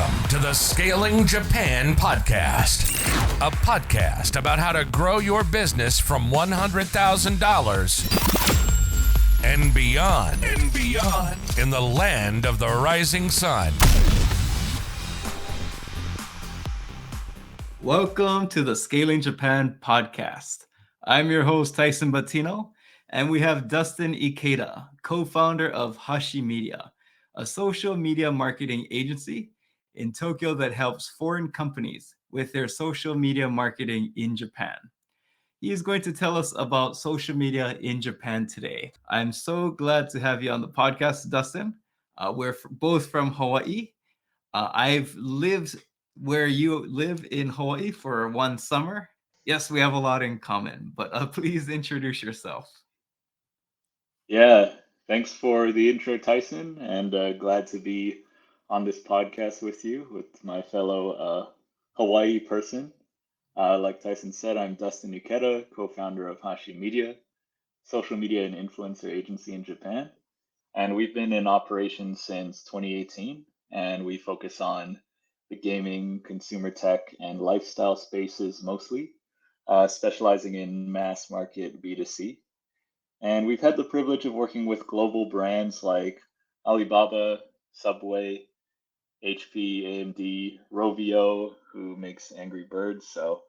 Welcome to the Scaling Japan podcast, a podcast about how to grow your business from $100,000 and beyond in the land of the rising sun. Welcome to the Scaling Japan podcast. I'm your host, Tyson Batino, and we have Dustin Ikeda, co-founder of Hashi Media, a social media marketing agency in Tokyo that helps foreign companies with their social media marketing in Japan. He is going to tell us about social media in Japan today. I'm so glad to have you on the podcast, Dustin. We're both from Hawaii. I've lived where you live in Hawaii for one summer. Yes, we have a lot in common, but please introduce yourself. Yeah, thanks for the intro, Tyson, and glad to be on this podcast with you, with my fellow Hawaii person. Like Tyson said, I'm Dustin Ikeda, co-founder of Hashi Media, social media and influencer agency in Japan. And we've been in operation since 2018, and we focus on the gaming, consumer tech, and lifestyle spaces mostly, specializing in mass market B2C. And we've had the privilege of working with global brands like Alibaba, Subway, HP, AMD, Rovio, who makes Angry Birds. So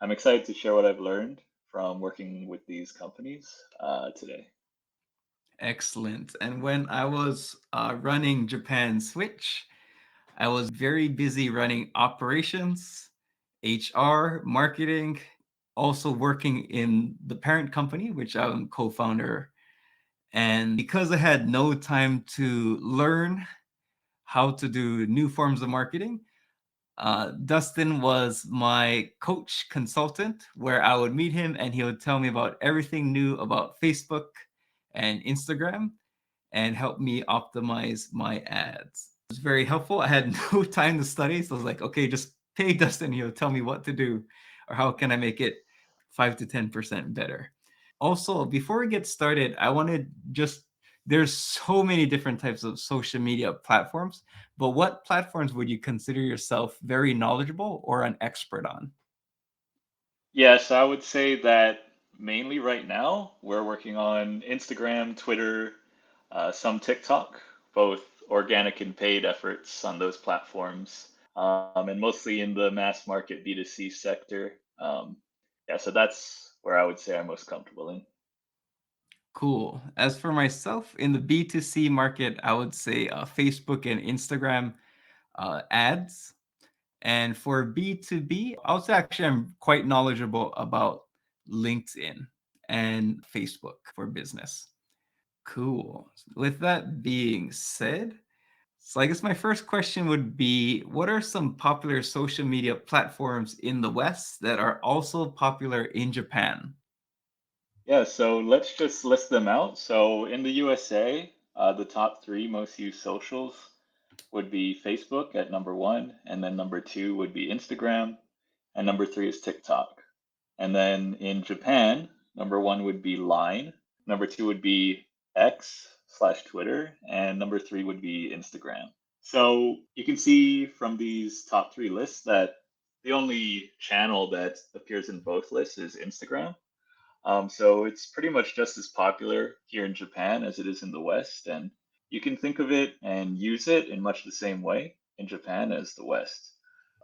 I'm excited to share what I've learned from working with these companies today. Excellent. And when I was running Japan Switch, I was very busy running operations, HR, marketing, also working in the parent company, which I'm co-founder. And because I had no time to learn how to do new forms of marketing, Dustin was my coach consultant, where I would meet him and he would tell me about everything new about Facebook and Instagram and help me optimize my ads. It was very helpful. I had no time to study, so I was like, okay, just pay Dustin, he'll tell me what to do or how can I make it 5 to 10% better. Also, before we get started, I wanted there's so many different types of social media platforms, but what platforms would you consider yourself very knowledgeable or an expert on? Yes, I would say that mainly right now we're working on Instagram, Twitter, some TikTok, both organic and paid efforts on those platforms, and mostly in the mass market B2C sector. Yeah, so that's where I would say I'm most comfortable in. Cool. As for myself, in the B2C market, I would say Facebook and Instagram ads. And for B2B, I would say actually I'm quite knowledgeable about LinkedIn and Facebook for business. Cool. With that being said, so I guess my first question would be, what are some popular social media platforms in the West that are also popular in Japan? Yeah, so let's just list them out. So in the USA, the top three most used socials would be Facebook at number one, and then number two would be Instagram, and number three is TikTok. And then in Japan, number one would be Line, number two would be X/Twitter, and number three would be Instagram. So you can see from these top three lists that the only channel that appears in both lists is Instagram. So it's pretty much just as popular here in Japan as it is in the West, and you can think of it and use it in much the same way in Japan as the West.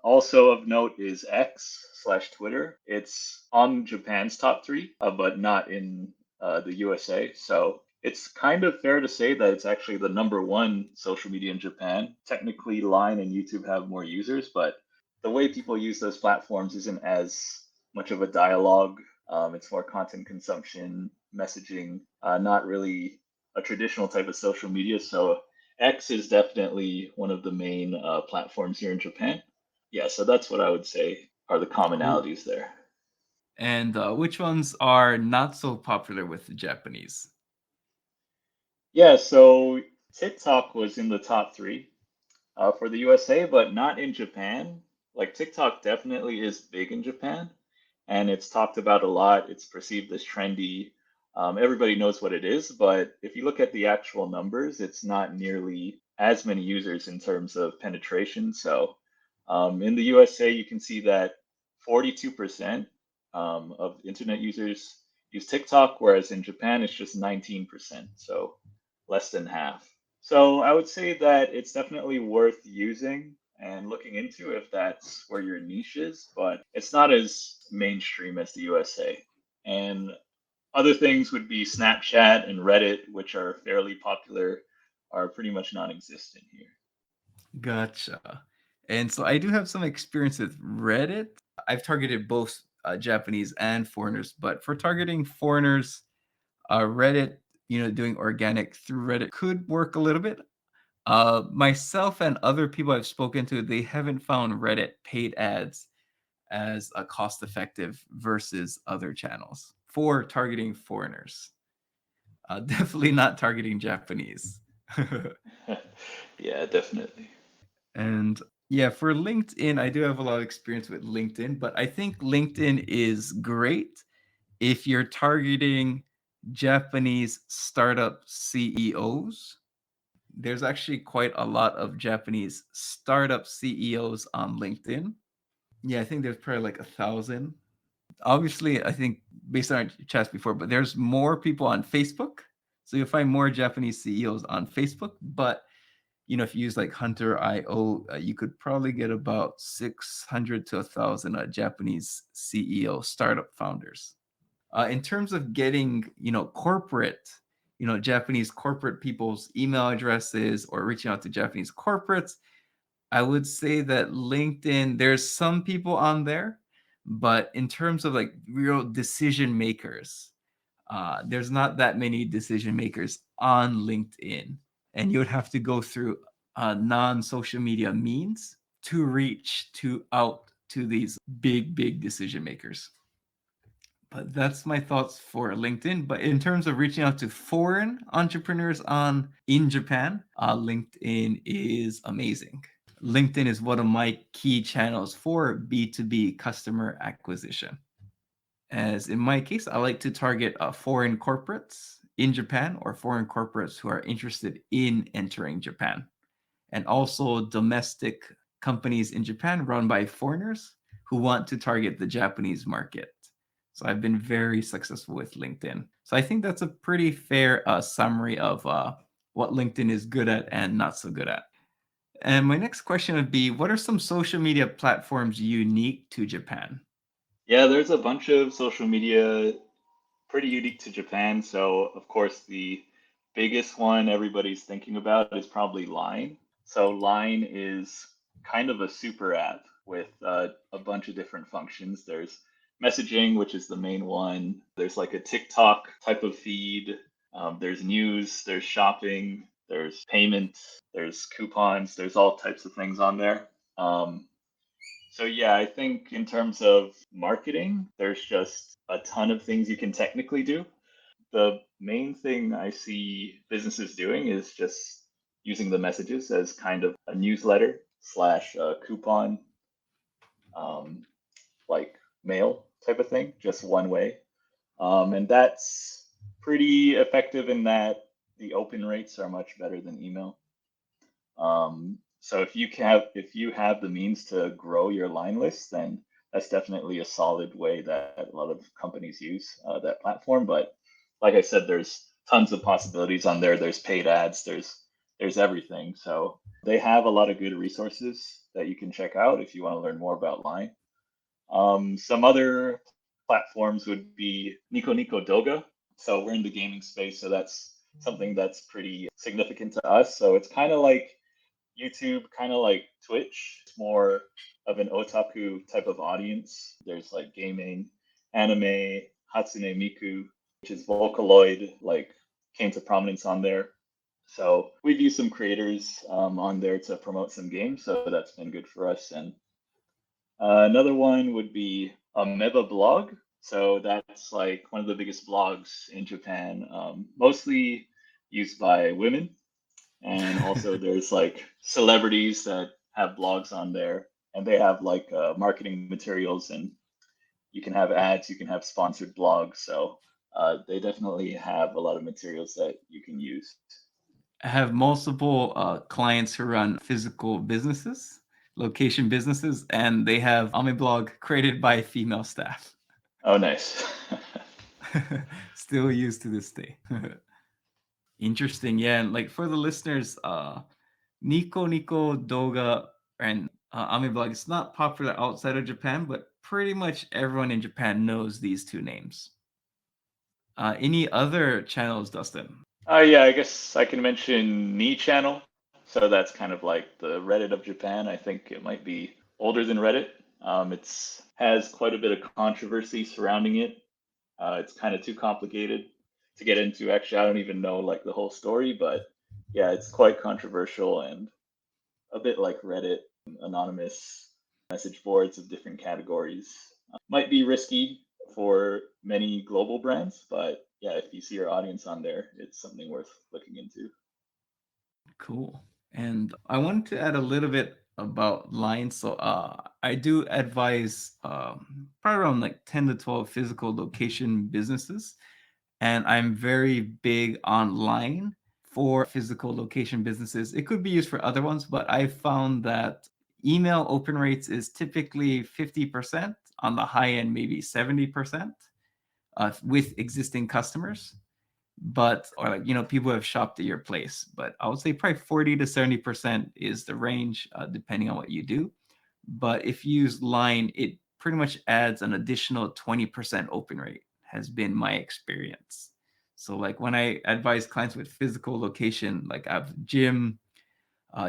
Also of note is X/Twitter. It's on Japan's top three, but not in the USA. So it's kind of fair to say that it's actually the number one social media in Japan. Technically, Line and YouTube have more users, but the way people use those platforms isn't as much of a dialogue. It's more content consumption, messaging, not really a traditional type of social media. So X is definitely one of the main platforms here in Japan. Yeah, so that's what I would say are the Cool. commonalities there. And which ones are not so popular with the Japanese? Yeah, so TikTok was in the top three for the USA, but not in Japan. Like TikTok definitely is big in Japan, and it's talked about a lot. It's perceived as trendy. Everybody knows what it is, but if you look at the actual numbers, it's not nearly as many users in terms of penetration. So in the USA, you can see that 42% of internet users use TikTok, whereas in Japan, it's just 19%, so less than half. So I would say that it's definitely worth using and looking into if that's where your niche is, but it's not as mainstream as the USA. And other things would be Snapchat and Reddit, which are fairly popular, are pretty much non-existent here. Gotcha. And so I do have some experience with Reddit. I've targeted both Japanese and foreigners, but for targeting foreigners, Reddit, doing organic through Reddit could work a little bit. Myself and other people I've spoken to, they haven't found Reddit paid ads as a cost effective versus other channels for targeting foreigners. Definitely not targeting Japanese. Yeah, definitely. And yeah, for LinkedIn, I do have a lot of experience with LinkedIn, but I think LinkedIn is great if you're targeting Japanese startup CEOs. There's actually quite a lot of Japanese startup CEOs on LinkedIn. Yeah, I think there's probably like 1,000. Obviously, I think based on our chats before, but there's more people on Facebook. So you'll find more Japanese CEOs on Facebook. But if you use like Hunter.io, you could probably get about 600 to 1,000 Japanese CEO startup founders. In terms of getting, corporate, Japanese corporate people's email addresses or reaching out to Japanese corporates, I would say that LinkedIn, there's some people on there, but in terms of like real decision makers, there's not that many decision makers on LinkedIn. And you would have to go through non-social media means to reach out to these big decision makers. But that's my thoughts for LinkedIn. But in terms of reaching out to foreign entrepreneurs in Japan, LinkedIn is amazing. LinkedIn is one of my key channels for B2B customer acquisition. As in my case, I like to target foreign corporates in Japan or foreign corporates who are interested in entering Japan, and also domestic companies in Japan run by foreigners who want to target the Japanese market. So I've been very successful with LinkedIn. So I think that's a pretty fair summary of what LinkedIn is good at and not so good at. And my next question would be, what are some social media platforms unique to Japan? Yeah, there's a bunch of social media pretty unique to Japan. So, of course, the biggest one everybody's thinking about is probably Line. So, Line is kind of a super app with a bunch of different functions. There's messaging, which is the main one. There's like a TikTok type of feed. There's news, there's shopping, there's payments, there's coupons, there's all types of things on there. So yeah, I think in terms of marketing, there's just a ton of things you can technically do. The main thing I see businesses doing is just using the messages as kind of a newsletter slash coupon, um, like mail type of thing, just one way. And that's pretty effective in that the open rates are much better than email. So if you have the means to grow your line list, then that's definitely a solid way that a lot of companies use that platform. But like I said, there's tons of possibilities on there. There's paid ads. There's everything. So they have a lot of good resources that you can check out if you want to learn more about Line. Some other platforms would be Nico Nico Doga. So we're in the gaming space, so that's something that's pretty significant to us. So it's kind of like YouTube, kind of like Twitch. It's more of an otaku type of audience. There's like gaming, anime, Hatsune Miku, which is Vocaloid, like came to prominence on there. So we've used some creators on there to promote some games, so that's been good for us. And another one would be Ameba Blog. So that's like one of the biggest blogs in Japan, mostly used by women. And also there's like celebrities that have blogs on there, and they have like marketing materials, and you can have ads, you can have sponsored blogs. So they definitely have a lot of materials that you can use. I have multiple clients who run physical businesses, location businesses, and they have blog created by female staff. Oh, nice. Still used to this day. Interesting. Yeah. And like for the listeners, Nico Doga and blog, it's not popular outside of Japan, but pretty much everyone in Japan knows these two names. Any other channels, Dustin? Yeah, I guess I can mention Ni Channel. So that's kind of like the Reddit of Japan. I think it might be older than Reddit. It's has quite a bit of controversy surrounding it. It's kind of too complicated to get into. Actually, I don't even know like the whole story, but yeah, it's quite controversial and a bit like Reddit, anonymous message boards of different categories. Might be risky for many global brands, but yeah, if you see your audience on there, it's something worth looking into. Cool. And I wanted to add a little bit about Line. So I do advise probably around like 10 to 12 physical location businesses. And I'm very big on Line for physical location businesses. It could be used for other ones, but I found that email open rates is typically 50%, on the high end, maybe 70% with existing customers. But or like people have shopped at your place, but I would say probably 40 to 70% is the range, depending on what you do. But if you use Line, it pretty much adds an additional 20% open rate, has been my experience. So like when I advise clients with physical location, like I have gym,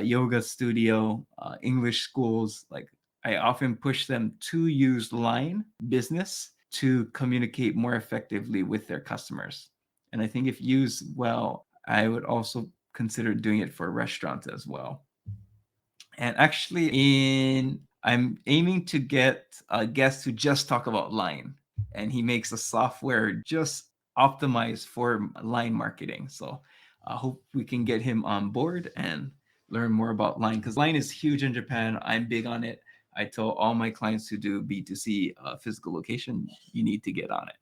yoga studio, English schools, like I often push them to use Line Business to communicate more effectively with their customers. And I think if used well, I would also consider doing it for restaurants as well. And actually, I'm aiming to get a guest who just talk about Line, and he makes a software just optimized for Line marketing. So I hope we can get him on board and learn more about Line, because Line is huge in Japan. I'm big on it. I tell all my clients who do B2C physical location, you need to get on it.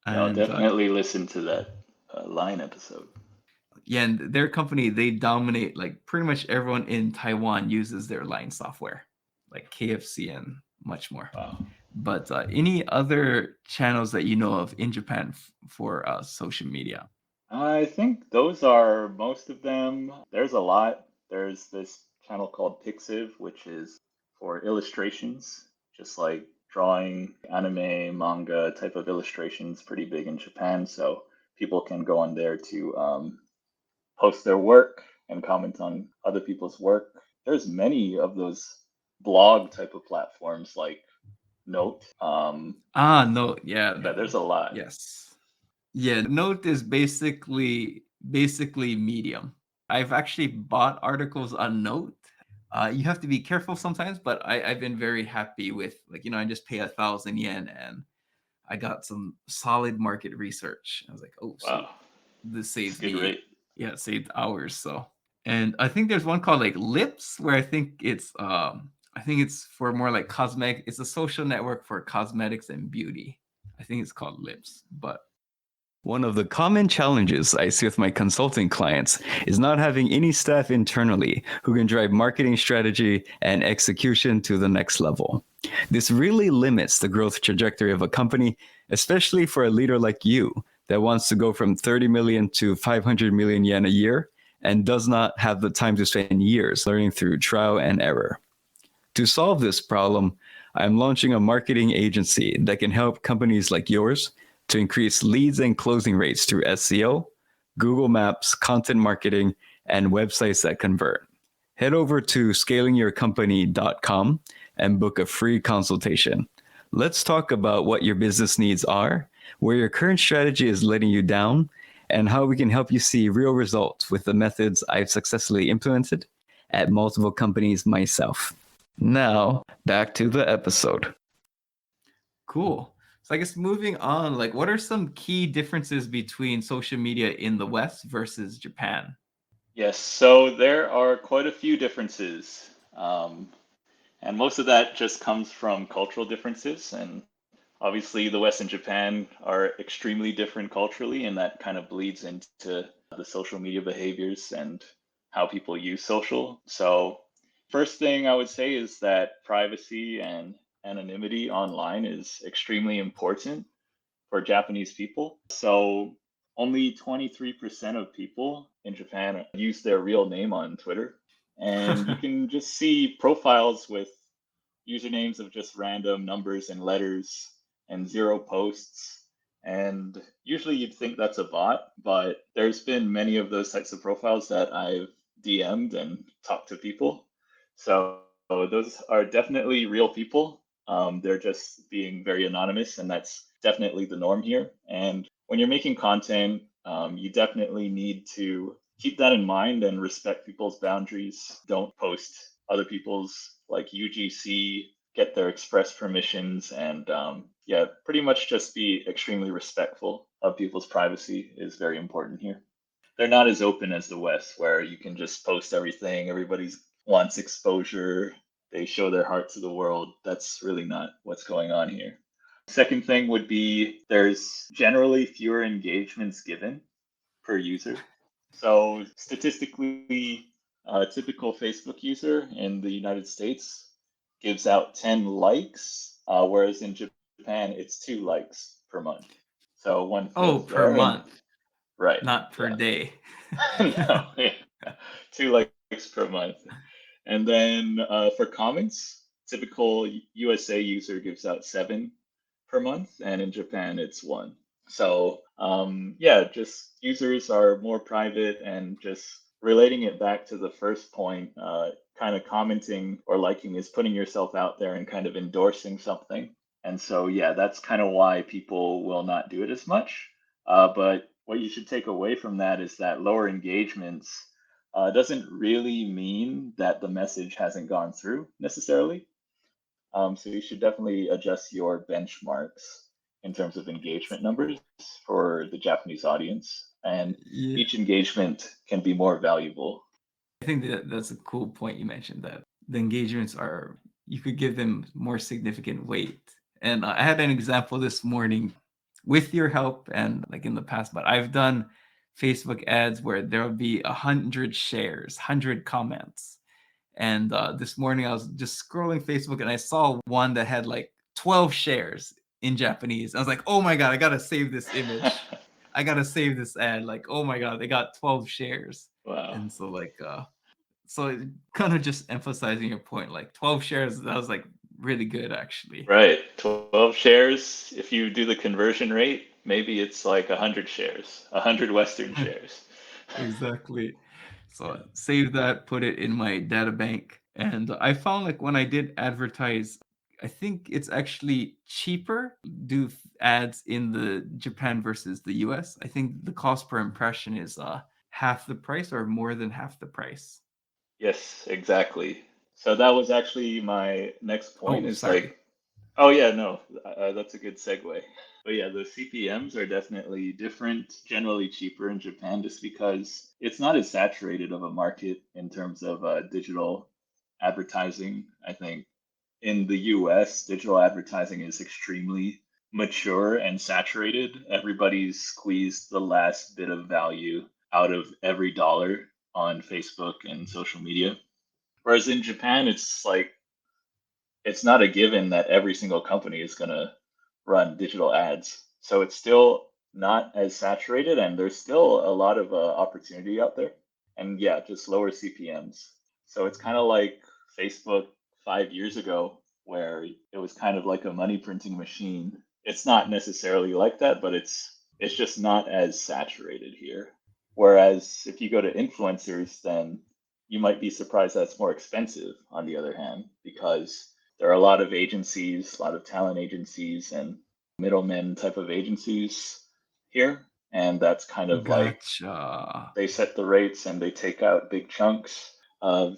Yeah, I'll And definitely listen to that Line episode. yeah, and their company, they dominate, like pretty much everyone in Taiwan uses their Line software, like KFC and much more. Wow. But any other channels that you know of in Japan for social media? I think those are most of them. There's a lot. There's this channel called Pixiv, which is for illustrations, just like drawing, anime, manga type of illustrations, pretty big in Japan. So people can go on there to post their work and comment on other people's work. There's many of those blog type of platforms like Note. No, yeah, Yeah, there's a lot. yes. Yeah, Note is basically Medium. I've actually bought articles on Note. You have to be careful sometimes, but I've been very happy with, like, I just pay 1,000 yen and I got some solid market research. I was like, oh, sweet. Wow, This it's saves a good me, rate. yeah, it saved hours. So, and I think there's one called like Lips, where I think it's for more like cosmetic. It's a social network for cosmetics and beauty. I think it's called Lips. But one of the common challenges I see with my consulting clients is not having any staff internally who can drive marketing strategy and execution to the next level. This really limits the growth trajectory of a company, especially for a leader like you that wants to go from 30 million to 500 million yen a year and does not have the time to spend years learning through trial and error. To solve this problem, I'm launching a marketing agency that can help companies like yours to increase leads and closing rates through SEO, Google Maps, content marketing, and websites that convert. Head over to scalingyourcompany.com and book a free consultation. Let's talk about what your business needs are, where your current strategy is letting you down, and how we can help you see real results with the methods I've successfully implemented at multiple companies myself. Now, back to the episode. Cool. So I guess moving on, like, what are some key differences between social media in the West versus Japan? Yes, so there are quite a few differences. And most of that just comes from cultural differences. And Obviously, the West and Japan are extremely different culturally, and that kind of bleeds into the social media behaviors and how people use social. So, first thing I would say is that privacy and anonymity online is extremely important for Japanese people. So, only 23% of people in Japan use their real name on Twitter. And you can just see profiles with usernames of just random numbers and letters and zero posts. And usually you'd think that's a bot, but there's been many of those types of profiles that I've DM'd and talked to people. So those are definitely real people. They're just being very anonymous, and that's definitely the norm here. And when you're making content, you definitely need to keep that in mind and respect people's boundaries. Don't post other people's like UGC, get their express permissions, and yeah, pretty much just be extremely respectful of people's privacy is very important here. They're not as open as the West, where you can just post everything. Everybody wants exposure. They show their heart to the world. That's really not what's going on here. Second thing would be there's generally fewer engagements given per user. So statistically, a typical Facebook user in the United States gives out 10 likes, whereas in Japan, it's 2 likes per month. So one Oh, feels per there, and month, right, not per yeah. day. No, yeah. 2 likes per month. And then for comments, typical USA user gives out 7 per month, and in Japan it's 1. So yeah, just users are more private, and just relating it back to the first point, kind of commenting or liking is putting yourself out there and kind of endorsing something. And so yeah, that's kind of why people will not do it as much. But what you should take away from that is that lower engagements doesn't really mean that the message hasn't gone through necessarily. So you should definitely adjust your benchmarks in terms of engagement numbers for the Japanese audience, and Yeah, each engagement can be more valuable. I think that's a cool point you mentioned, that the engagements are, you could give them more significant weight. And I had an example this morning with your help and like in the past, but I've done Facebook ads where there'll be 100 shares, 100 comments. And this morning I was just scrolling Facebook and I saw one that had like 12 shares in Japanese. I was like, oh my God, I gotta save this image. I gotta save this ad. Like, oh my God, they got 12 shares. Wow. And so like so it kind of just emphasizing your point, like 12 shares, that was like really good actually. Right. 12 shares. If you do the conversion rate, maybe it's like 100 shares, 100 Western shares. Exactly. So Yeah. save that, put it in my data bank. And I found like when I did advertise, I think it's actually cheaper to do ads in the Japan versus the US. I think the cost per impression is half the price or more than half the price. Yes, exactly. So that was actually my next point Oh, is sorry. like, oh yeah, no, that's a good segue. But yeah, the CPMs are definitely different, generally cheaper in Japan just because it's not as saturated of a market in terms of digital advertising. I think in the US, digital advertising is extremely mature and saturated. Everybody's squeezed the last bit of value out of every dollar on Facebook and social media. Whereas in Japan, it's like it's not a given that every single company is going to run digital ads. So it's still not as saturated, and there's still a lot of opportunity out there. And yeah, just lower CPMs. So it's kind of like Facebook 5 years ago, where it was kind of like a money printing machine. It's not necessarily like that, but it's just not as saturated here. Whereas if you go to influencers, then you might be surprised that it's more expensive on the other hand, because there are a lot of agencies, a lot of talent agencies and middlemen type of agencies here. And that's kind of like Gotcha. they set the rates and they take out big chunks of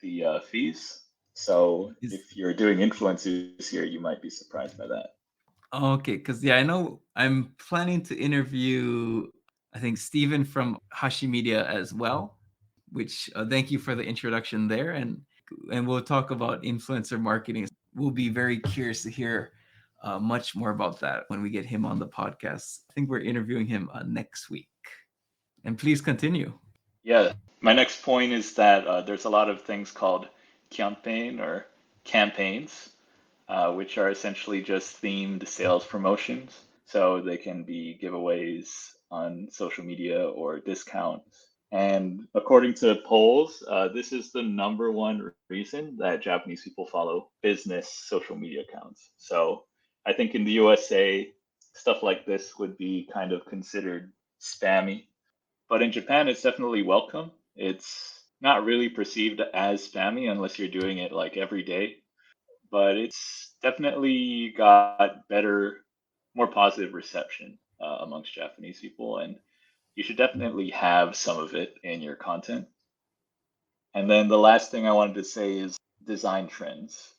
the fees. So Is if you're doing influencers here, you might be surprised by that. Okay, because yeah, I know I'm planning to interview, I think, Steven from Hashi Media as well, which thank you for the introduction there. And we'll talk about influencer marketing. We'll be very curious to hear much more about that when we get him on the podcast. I think we're interviewing him next week. And please continue. Yeah, my next point is that there's a lot of things called campaign or campaigns, which are essentially just themed sales promotions. So they can be giveaways on social media or discounts. And according to polls, this is the number one reason that Japanese people follow business social media accounts. So I think in the USA, stuff like this would be kind of considered spammy. But in Japan, it's definitely welcome. It's not really perceived as spammy unless you're doing it like every day, but it's definitely got better, more positive reception amongst Japanese people, and you should definitely have some of it in your content. And then the last thing I wanted to say is design trends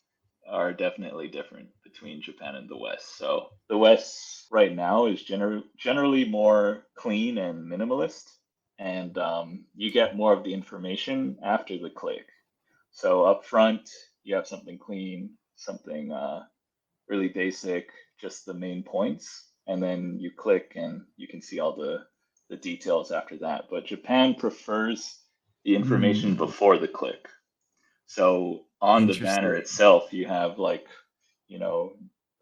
are definitely different between Japan and the West. So the West right now is generally more clean and minimalist, and you get more of the information after the click. So up front, you have something clean, something really basic, just the main points, and then you click and you can see all the details after that. But Japan prefers the information Mm, before the click. So on the banner interesting. itself, you have like, you know,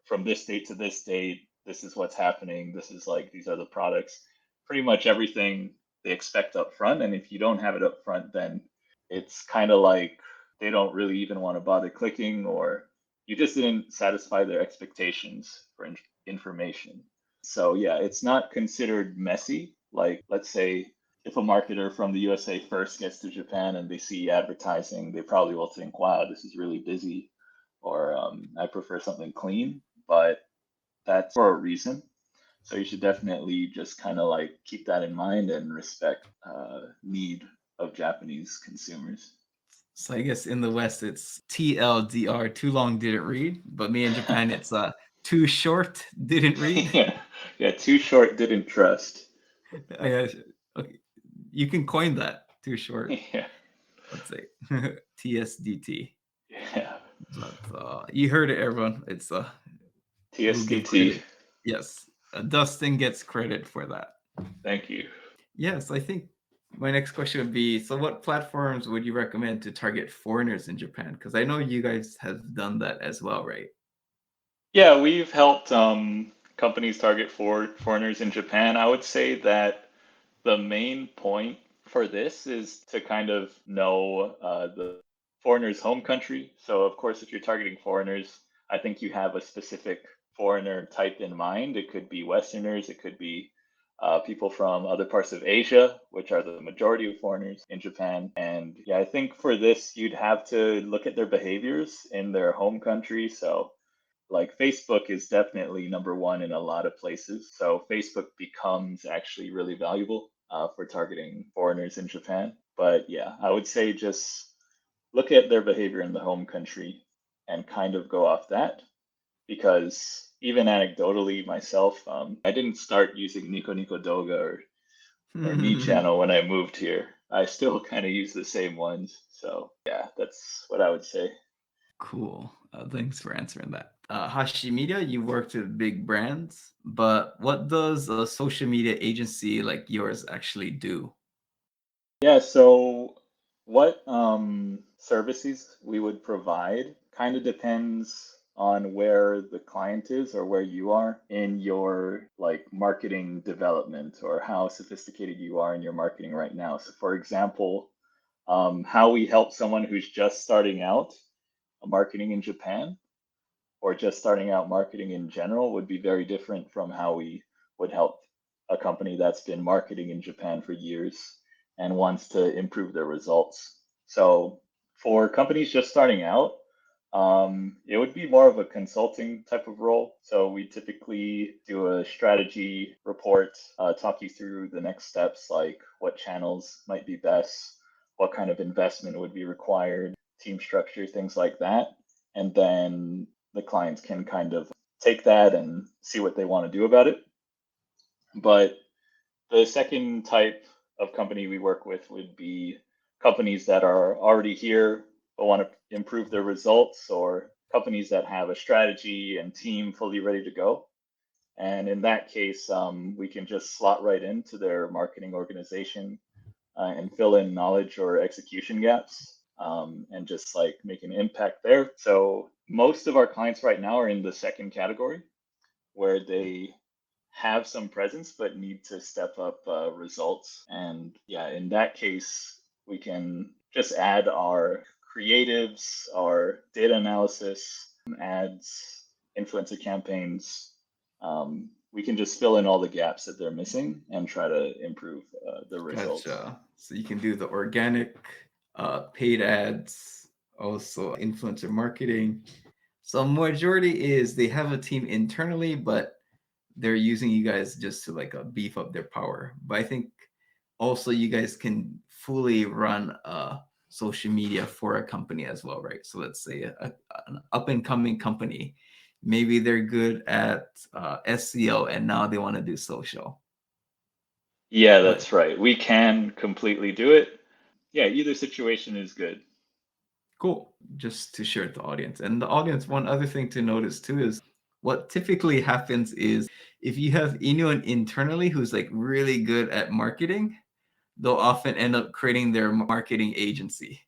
from this date to this date, this is what's happening. This is like, these are the products, pretty much everything they expect up front. And if you don't have it up front, then it's kind of like they don't really even want to bother clicking, or you just didn't satisfy their expectations for information. So yeah, it's not considered messy. Like, let's say if a marketer from the USA first gets to Japan and they see advertising, they probably will think, wow, this is really busy, or I prefer something clean, but that's for a reason. So you should definitely just kind of like keep that in mind and respect need of Japanese consumers. So I guess in the West it's TLDR, too long didn't read, but me in Japan it's too short didn't read. Yeah, yeah, too short, didn't trust. I, okay. You can coin that. Too short. Yeah, Let's say TSDT. yeah, But you heard it, everyone. It's we'll give TSDT. credit. Yes, Dustin gets credit for that. Thank you. Yes, I think my next question would be: so, what platforms would you recommend to target foreigners in Japan? Because I know you guys have done that as well, right? Yeah, we've helped companies target foreigners in Japan. I would say that the main point for this is to kind of know the foreigner's home country. So, of course, if you're targeting foreigners, I think you have a specific foreigner type in mind. It could be Westerners, it could be people from other parts of Asia, which are the majority of foreigners in Japan. And yeah, I think for this, you'd have to look at their behaviors in their home country. So, like Facebook is definitely number one in a lot of places. So Facebook becomes actually really valuable for targeting foreigners in Japan. But yeah, I would say just look at their behavior in the home country and kind of go off that. Because even anecdotally myself, I didn't start using Nico Nico Doga or Me Channel when I moved here. I still kind of use the same ones. So yeah, that's what I would say. Cool. Thanks for answering that. Hashi Media, you worked with big brands, but what does a social media agency like yours actually do? Yeah, so what services we would provide kind of depends on where the client is or where you are in your like marketing development or how sophisticated you are in your marketing right now. So for example, how we help someone who's just starting out marketing in Japan or just starting out marketing in general would be very different from how we would help a company that's been marketing in Japan for years and wants to improve their results. So for companies just starting out, it would be more of a consulting type of role. So we typically do a strategy report, talk you through the next steps, like what channels might be best, what kind of investment would be required, team structure, things like that. And then the clients can kind of take that and see what they want to do about it. But the second type of company we work with would be companies that are already here but want to improve their results, or companies that have a strategy and team fully ready to go. And in that case, we can just slot right into their marketing organization and fill in knowledge or execution gaps, and just like make an impact there. So most of our clients right now are in the second category, where they have some presence but need to step up results. And yeah, in that case, we can just add our creatives, our data analysis, ads, influencer campaigns. We can just fill in all the gaps that they're missing and try to improve the results. Gotcha. So you can do the organic, paid ads, also influencer marketing. So majority is they have a team internally, but they're using you guys just to like beef up their power. But I think also you guys can fully run social media for a company as well, right? So let's say an up and coming company, maybe they're good at SEO and now they want to do social. Yeah, But that's right. We can completely do it. Yeah, either situation is good. cool. Just to share with the audience. And the audience, one other thing to notice too is what typically happens is if you have anyone internally who's like really good at marketing, they'll often end up creating their marketing agency.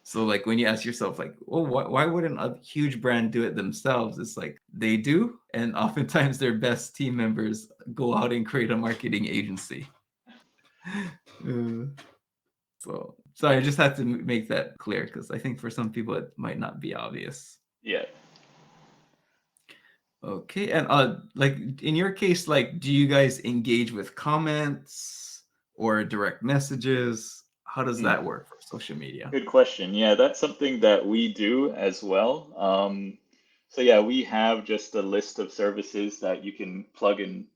So like when you ask yourself like, oh, why wouldn't a huge brand do it themselves? It's like they do. And oftentimes their best team members go out and create a marketing agency. So sorry, I just had to make that clear because I think for some people it might not be obvious. Yeah. Okay, and like in your case, like, do you guys engage with comments or direct messages? How does that work for social media? Good question. Yeah, that's something that we do as well. So yeah, we have just a list of services that you can plug and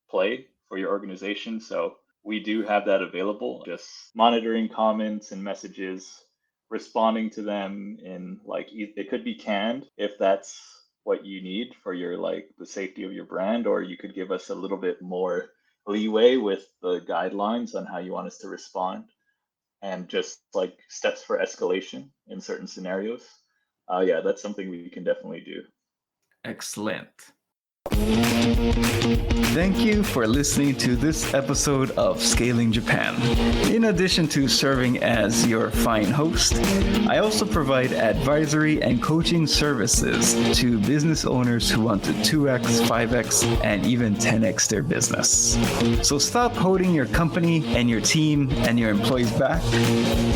play for your organization. So we do have that available, just monitoring comments and messages, responding to them in like it could be canned if that's what you need for your like the safety of your brand, or you could give us a little bit more leeway with the guidelines on how you want us to respond and just like steps for escalation in certain scenarios. Yeah, that's something we can definitely do. Excellent. Thank you for listening to this episode of Scaling Japan. In addition to serving as your fine host, I also provide advisory and coaching services to business owners who want to 2x, 5x, and even 10x their business. So stop holding your company and your team and your employees back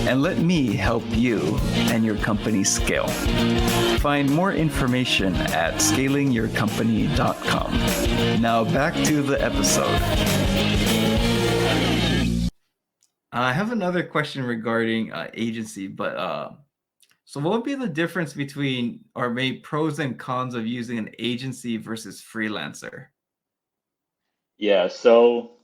and let me help you and your company scale. Find more information at scalingyourcompany.com. Now back to the episode. I have another question regarding agency, but so what would be the difference between, or maybe pros and cons of using an agency versus freelancer? Yeah, so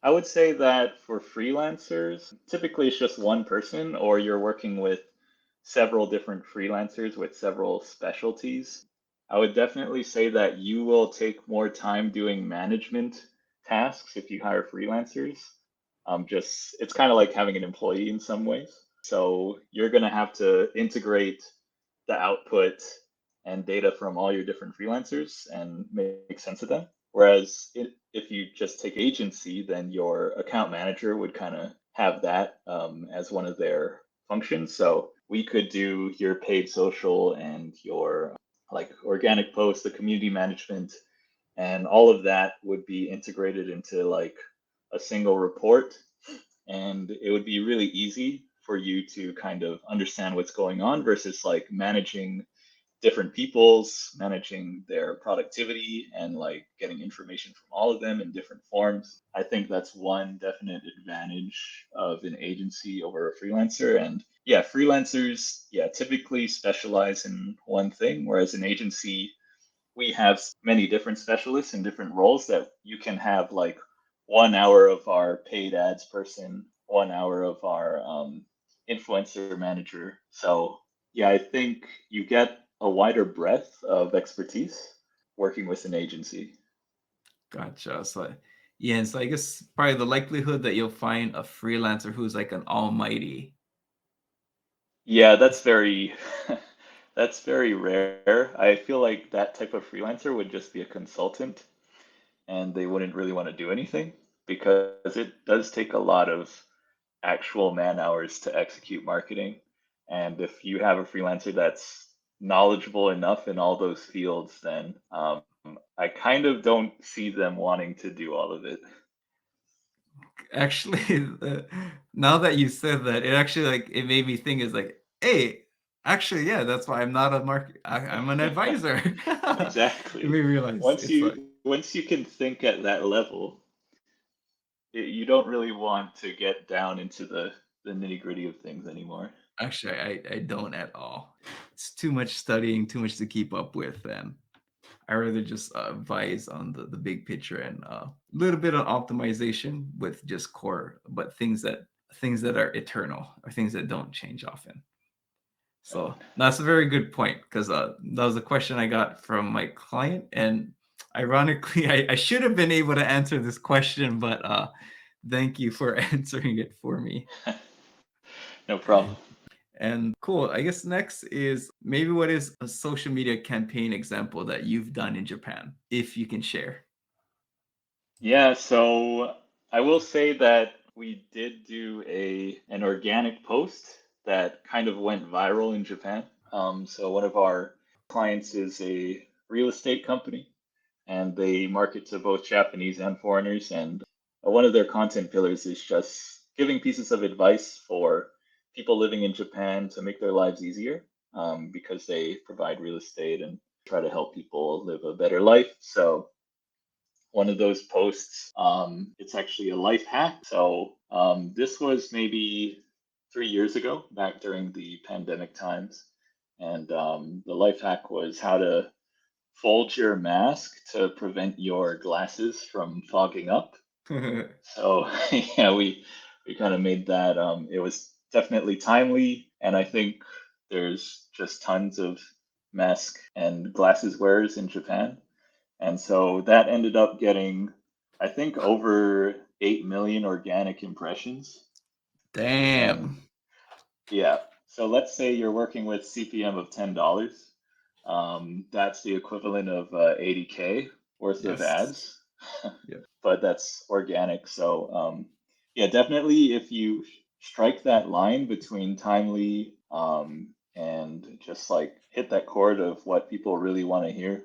I would say that for freelancers, typically it's just one person, or you're working with several different freelancers with several specialties. I would definitely say that you will take more time doing management tasks if you hire freelancers. Just it's kind of like having an employee in some ways. So you're going to have to integrate the output and data from all your different freelancers and make sense of them. Whereas if you just take agency, then your account manager would kind of have that as one of their functions. So we could do your paid social and your like organic posts, the community management, and all of that would be integrated into like a single report. And it would be really easy for you to kind of understand what's going on versus like managing different people's, managing their productivity and like getting information from all of them in different forms. I think that's one definite advantage of an agency over a freelancer. And yeah, freelancers, yeah, typically specialize in one thing, whereas an agency, we have many different specialists in different roles that you can have like 1 hour of our paid ads person, 1 hour of our influencer manager. So yeah, I think you get a wider breadth of expertise working with an agency. Gotcha. So yeah, and so I guess probably the likelihood that you'll find a freelancer who's like an almighty. Yeah, that's very That's very rare. I feel like that type of freelancer would just be a consultant and they wouldn't really want to do anything because it does take a lot of actual man hours to execute marketing. And if you have a freelancer that's knowledgeable enough in all those fields, then I kind of don't see them wanting to do all of it. Actually, now that you said that, it actually like it made me think is like, hey, actually, yeah, that's why I'm not a I'm an advisor. It made Exactly. me realize it's like Once you can think at that level, you don't really want to get down into the nitty gritty of things anymore. actually I don't at all. It's too much studying, too much to keep up with, and I rather just advise on the big picture and a little bit on optimization with just core, but things that are eternal or things that don't change often. Right. So that's a very good point because that was a question I got from my client, and ironically, I should have been able to answer this question, but thank you for answering it for me. No problem. And cool. I guess next is maybe what is a social media campaign example that you've done in Japan, if you can share. Yeah, so I will say that we did do a an organic post that kind of went viral in Japan. So one of our clients is a real estate company, and they market to both Japanese and foreigners. And one of their content pillars is just giving pieces of advice for people living in Japan to make their lives easier, because they provide real estate and try to help people live a better life. So one of those posts. It's actually a life hack. So this was maybe 3 years ago, back during the pandemic times. And the life hack was how to fold your mask to prevent your glasses from fogging up. So yeah, we kind of made that. It was definitely timely, and I think there's just tons of mask and glasses wearers in Japan. And so that ended up getting, I think, over 8 million organic impressions. And Damn. yeah, so let's say you're working with CPM of $10. That's the equivalent of 80K worth of Yes. ads, Yeah. but that's organic. So yeah, definitely if you strike that line between timely and just like hit that chord of what people really want to hear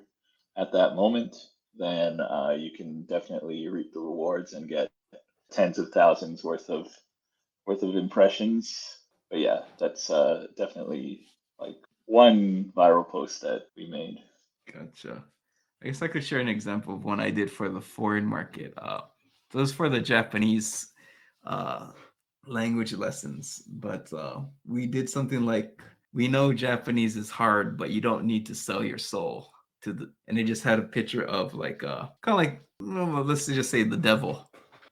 at that moment, then you can definitely reap the rewards and get tens of thousands worth of impressions. But yeah, that's definitely like one viral post that we made. Gotcha. I guess I could share an example of one I did for the foreign market. So it was for the Japanese uh, language lessons, but we did something like we know Japanese is hard, but you don't need to sell your soul to the. And they just had a picture of like kind of like well, let's just say the devil,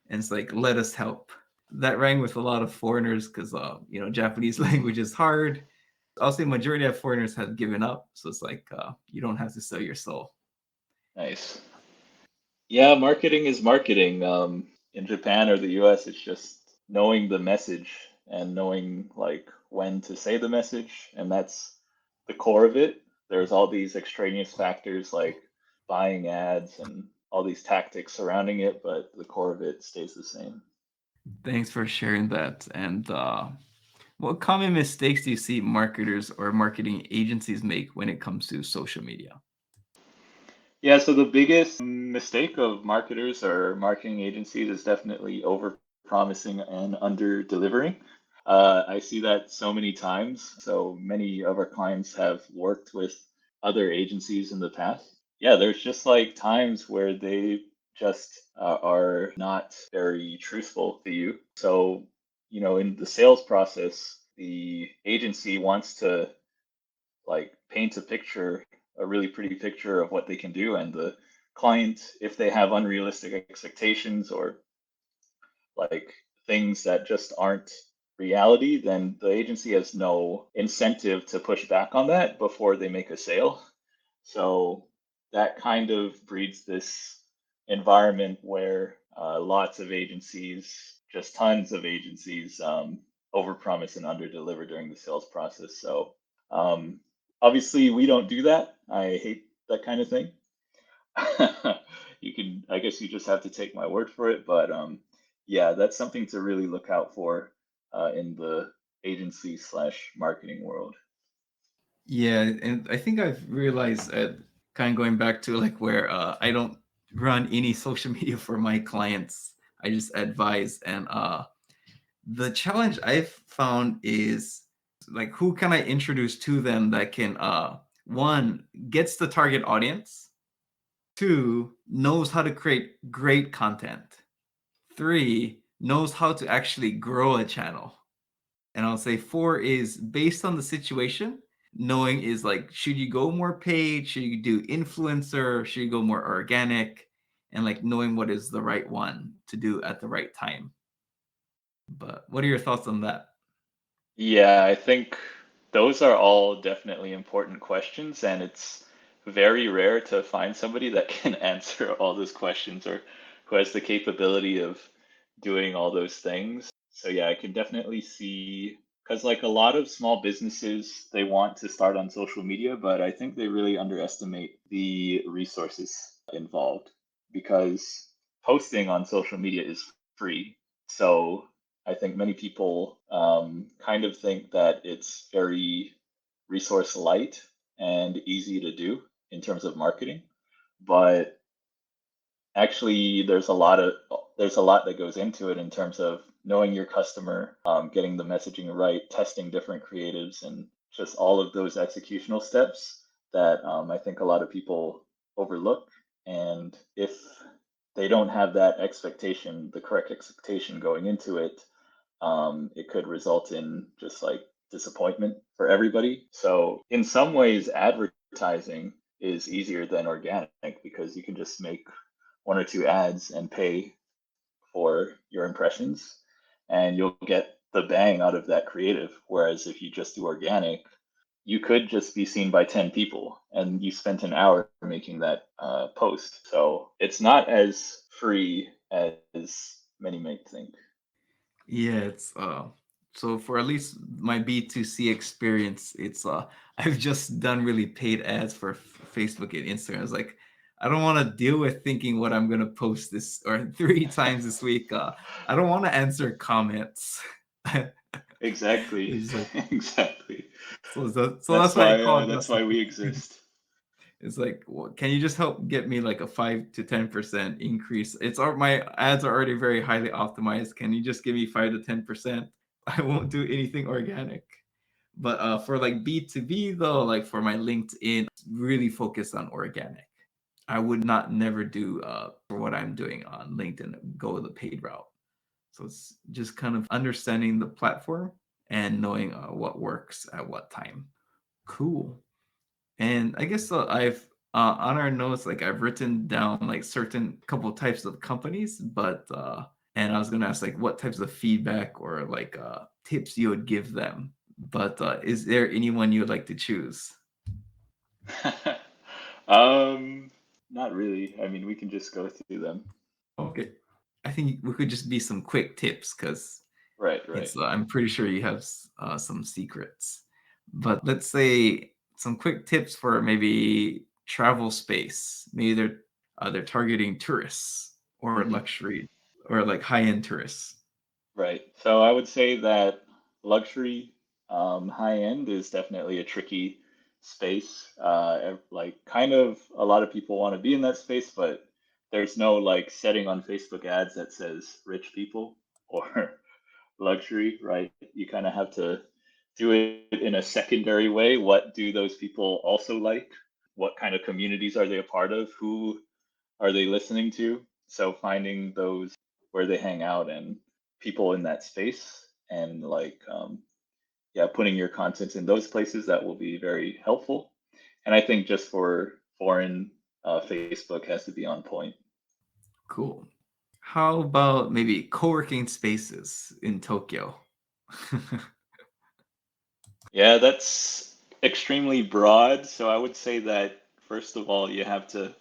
and it's like let us help. That rang with a lot of foreigners because Japanese language is hard. I'll say majority of foreigners have given up, so it's like you don't have to sell your soul. Nice. Yeah, marketing is marketing. In Japan or the US, it's just knowing the message and knowing like when to say the message, and that's the core of it. There's all these extraneous factors like buying ads and all these tactics surrounding it, but the core of it stays the same. Thanks for sharing that. And what common mistakes do you see marketers or marketing agencies make when it comes to social media? Yeah, so the biggest mistake of marketers or marketing agencies is definitely over promising and under delivering. I see that so many times. So many of our clients have worked with other agencies in the past. Yeah, there's just like times where they just are not very truthful to you. So, in the sales process, the agency wants to like paint a picture, a really pretty picture of what they can do, and the client, if they have unrealistic expectations or like things that just aren't reality, then the agency has no incentive to push back on that before they make a sale. So that kind of breeds this environment where lots of agencies, just tons of agencies, overpromise and underdeliver during the sales process. So um, Obviously, we don't do that. I hate that kind of thing. I guess you just have to take my word for it, but yeah, that's something to really look out for in the agency slash marketing world. Yeah, and I think I've realized kind of going back to like where I don't run any social media for my clients. I just advise, and the challenge I've found is like who can I introduce to them that can one gets the target audience, two knows how to create great content, three knows how to actually grow a channel. And I'll say four is based on the situation. Knowing is like, should you go more paid? Should you do influencer? Should you go more organic? And like knowing what is the right one to do at the right time. But what are your thoughts on that? Yeah, I think those are all definitely important questions, and it's very rare to find somebody that can answer all those questions or who has the capability of doing all those things. So yeah, I can definitely see because like a lot of small businesses, they want to start on social media, but I think they really underestimate the resources involved because posting on social media is free. So I think many people kind of think that it's very resource light and easy to do in terms of marketing, but actually there's a lot that goes into it in terms of knowing your customer, getting the messaging right, testing different creatives, and just all of those executional steps that I think a lot of people overlook. And if they don't have that expectation, the correct expectation going into it, it could result in just like disappointment for everybody. So, in some ways, advertising is easier than organic because you can just make one or two ads and pay for your impressions, and you'll get the bang out of that creative. Whereas if you just do organic, you could just be seen by 10 people and you spent an hour making that post. So, it's not as free as many may think. Yeah, it's so for at least my B2C experience, it's I've just done really paid ads for Facebook and Instagram. It's like I don't want to deal with thinking what I'm gonna post this or three times this week. I don't want to answer comments. Exactly. It's like Exactly. so that's why I call That's Dustin. why we exist. It's like, well, can you just help get me like a 5 to 10% increase? My ads are already very highly optimized. Can you just give me 5 to 10%? I won't do anything organic. But for like B2B though, like for my LinkedIn, really focused on organic. I would not never do for what I'm doing on LinkedIn, go the paid route. So it's just kind of understanding the platform and knowing what works at what time. Cool. And I guess I've on our notes, like I've written down like certain couple types of companies, but and I was gonna ask like what types of feedback or like tips you would give them. But is there anyone you would like to choose? Um, Not really. I mean, we can just go through them. Okay, I think we could just be some quick tips because Right, right. it's I'm pretty sure you have some secrets. But let's say some quick tips for maybe travel space. Maybe they're targeting tourists or Hmm. luxury or like high-end tourists. Right. So I would say that luxury, high end is definitely a tricky space. Like, kind of a lot of people want to be in that space, but there's no like setting on Facebook ads that says rich people or luxury, right? You kind of have to do it in a secondary way. What do those people also like? What kind of communities are they a part of? Who are they listening to? So finding those where they hang out and people in that space and like yeah, putting your content in those places that will be very helpful. And I think just for foreign, Facebook has to be on point. Cool. How about maybe co-working spaces in Tokyo? Yeah, that's extremely broad. So I would say that first of all, you have to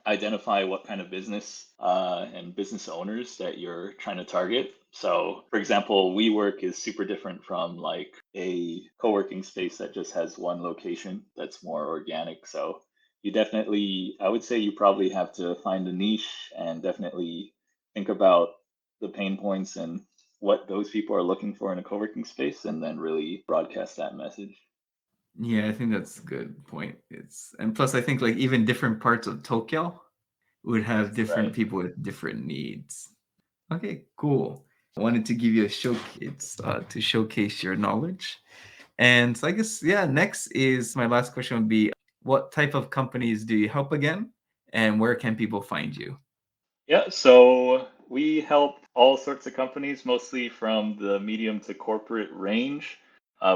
identify what kind of business and business owners that you're trying to target. So, for example, WeWork is super different from like a co-working space that just has one location that's more organic. So, you definitely, I would say you probably have to find a niche and definitely think about the pain points and what those people are looking for in a co-working space and then really broadcast that message. Yeah, I think that's a good point. And plus I think like even different parts of Tokyo would have different Right. people with different needs. Okay, cool. I wanted to give you a showcase to showcase your knowledge. And so I guess yeah, next is my last question would be what type of companies do you help again? And where can people find you? Yeah, so we help all sorts of companies, mostly from the medium to corporate range.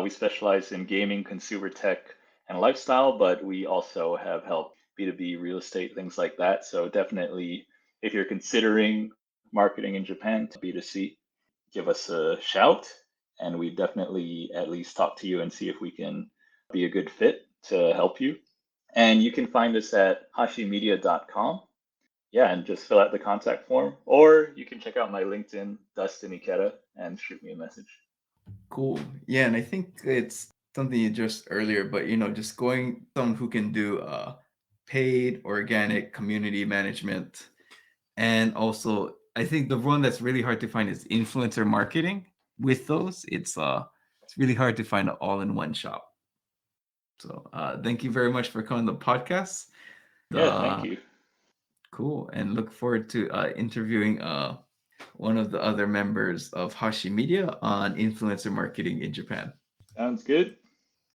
We specialize in gaming, consumer tech, and lifestyle, but we also have helped B2B real estate, things like that. So definitely, if you're considering marketing in Japan to B2C, give us a shout, and we definitely at least talk to you and see if we can be a good fit to help you. And you can find us at hashimedia.com. Yeah, and just fill out the contact form, or you can check out my LinkedIn, Dustin Ikeda, and shoot me a message. Cool. Yeah, and I think it's something you addressed earlier, but just going someone who can do paid organic community management. And also I think the one that's really hard to find is influencer marketing. With those, it's really hard to find an all-in-one shop. So thank you very much for coming on the podcast. Yeah, thank Uh, you. cool, and look forward to interviewing one of the other members of Hashi Media on influencer marketing in Japan. Sounds good.